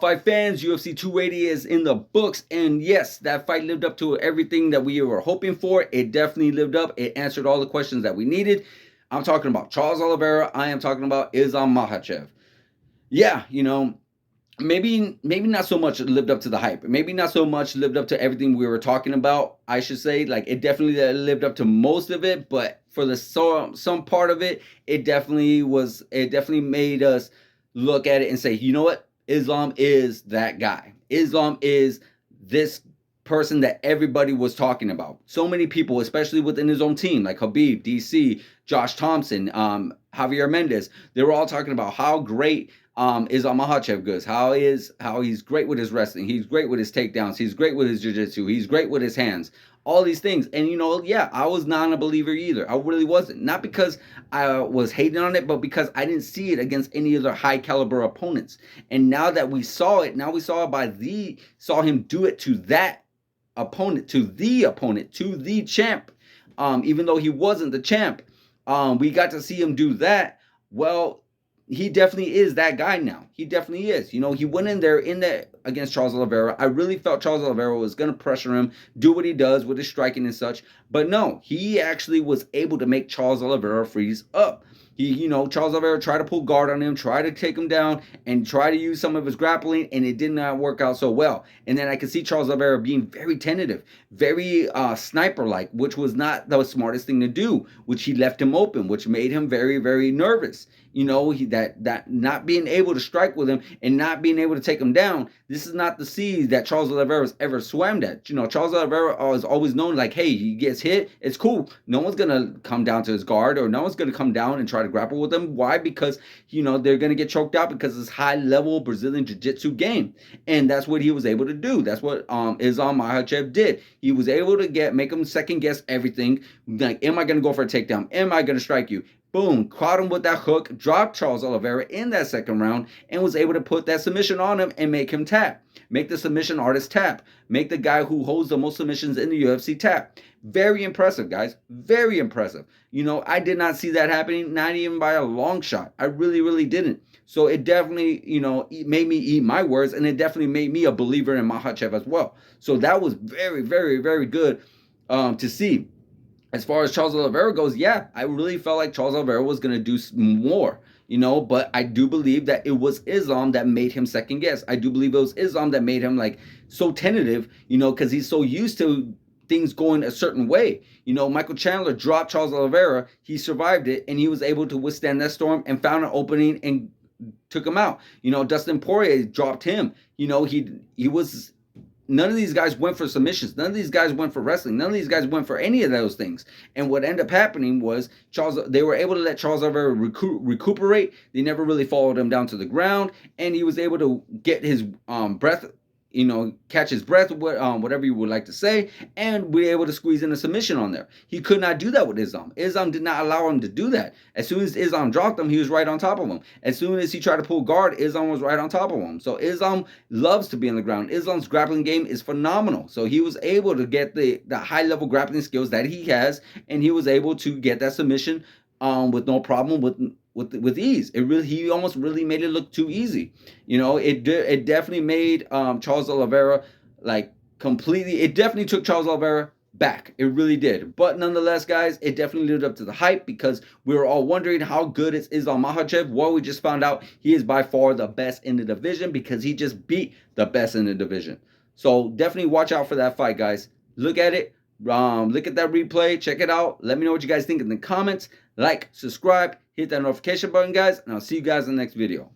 fight fans, UFC 280 is in the books, and yes, that fight lived up to everything that we were hoping for. It definitely lived up. It answered all the questions that we needed. I'm talking about Charles Oliveira. I am talking about Islam Makhachev. Yeah, maybe not so much lived up to the hype. Maybe not so much lived up to everything we were talking about. I should say, like, it definitely lived up to most of it, but for the some part of it, it definitely made us look at it and say, you know what? Islam is that guy. Islam is this person that everybody was talking about. So many people, especially within his own team, like Khabib, DC, Josh Thompson, Javier Mendez, they were all talking about how great Islam Makhachev goes, how he's great with his wrestling, he's great with his takedowns, he's great with his jiu-jitsu, he's great with his hands, all these things. And yeah, I was not a believer either. I really wasn't. Not because I was hating on it, but because I didn't see it against any other high caliber opponents. And now that we saw it, saw him do it to that opponent, to the champ, even though he wasn't the champ. We got to see him do that. Well, he definitely is that guy now. He definitely is. He went in there against Charles Oliveira. I really felt Charles Oliveira was going to pressure him, do what he does with his striking and such. But no, he actually was able to make Charles Oliveira freeze up. Charles Oliveira tried to pull guard on him, tried to take him down, and try to use some of his grappling, and it did not work out so well. And then I could see Charles Oliveira being very tentative, very sniper-like, which was not the smartest thing to do, which he left him open, which made him very, very nervous. That not being able to strike with him and not being able to take him down, this is not the sea that Charles Oliveira's ever swam at. Charles Oliveira is always known like, hey, he gets hit, it's cool. No one's going to come down to his guard, or no one's going to come down and try to grapple with him. Why? Because, they're going to get choked out because of this high-level Brazilian Jiu-Jitsu game. And that's what he was able to do. That's what Islam Makhachev did. He was able to make him second-guess everything. Like, am I going to go for a takedown? Am I going to strike you? Boom, caught him with that hook, dropped Charles Oliveira in that second round, and was able to put that submission on him and make him tap. Make the submission artist tap. Make the guy who holds the most submissions in the UFC tap. Very impressive, guys. Very impressive. I did not see that happening, not even by a long shot. I really, really didn't. So it definitely, made me eat my words, and it definitely made me a believer in Makhachev as well. So that was very, very, very good to see. As far as Charles Oliveira goes, yeah, I really felt like Charles Oliveira was going to do more, but I do believe that it was Islam that made him second guess. I do believe it was Islam that made him like so tentative, because he's so used to things going a certain way. Michael Chandler dropped Charles Oliveira, he survived it, and he was able to withstand that storm and found an opening and took him out. Dustin Poirier dropped him. He was... None of these guys went for submissions. None of these guys went for wrestling. None of these guys went for any of those things. And what ended up happening was they were able to let Charles Oliveira recuperate. They never really followed him down to the ground. And he was able to get his breath, catch his breath, whatever you would like to say, and be able to squeeze in a submission on there. He could not do that with Islam. Islam did not allow him to do that. As soon as Islam dropped him, he was right on top of him. As soon as he tried to pull guard, Islam was right on top of him. So Islam loves to be on the ground. Islam's grappling game is phenomenal. So he was able to get the high-level grappling skills that he has, and he was able to get that submission with no problem, with ease. He almost really made it look too easy. It definitely made Charles Oliveira completely. It definitely took Charles Oliveira back. It really did. But nonetheless, guys, it definitely lived up to the hype because we were all wondering how good is Islam Makhachev. Well, we just found out he is by far the best in the division because he just beat the best in the division. So definitely watch out for that fight, guys. Look at it. Look at that replay. Check it out. Let me know what you guys think in the comments. Like, subscribe, hit that notification button, guys, and I'll see you guys in the next video.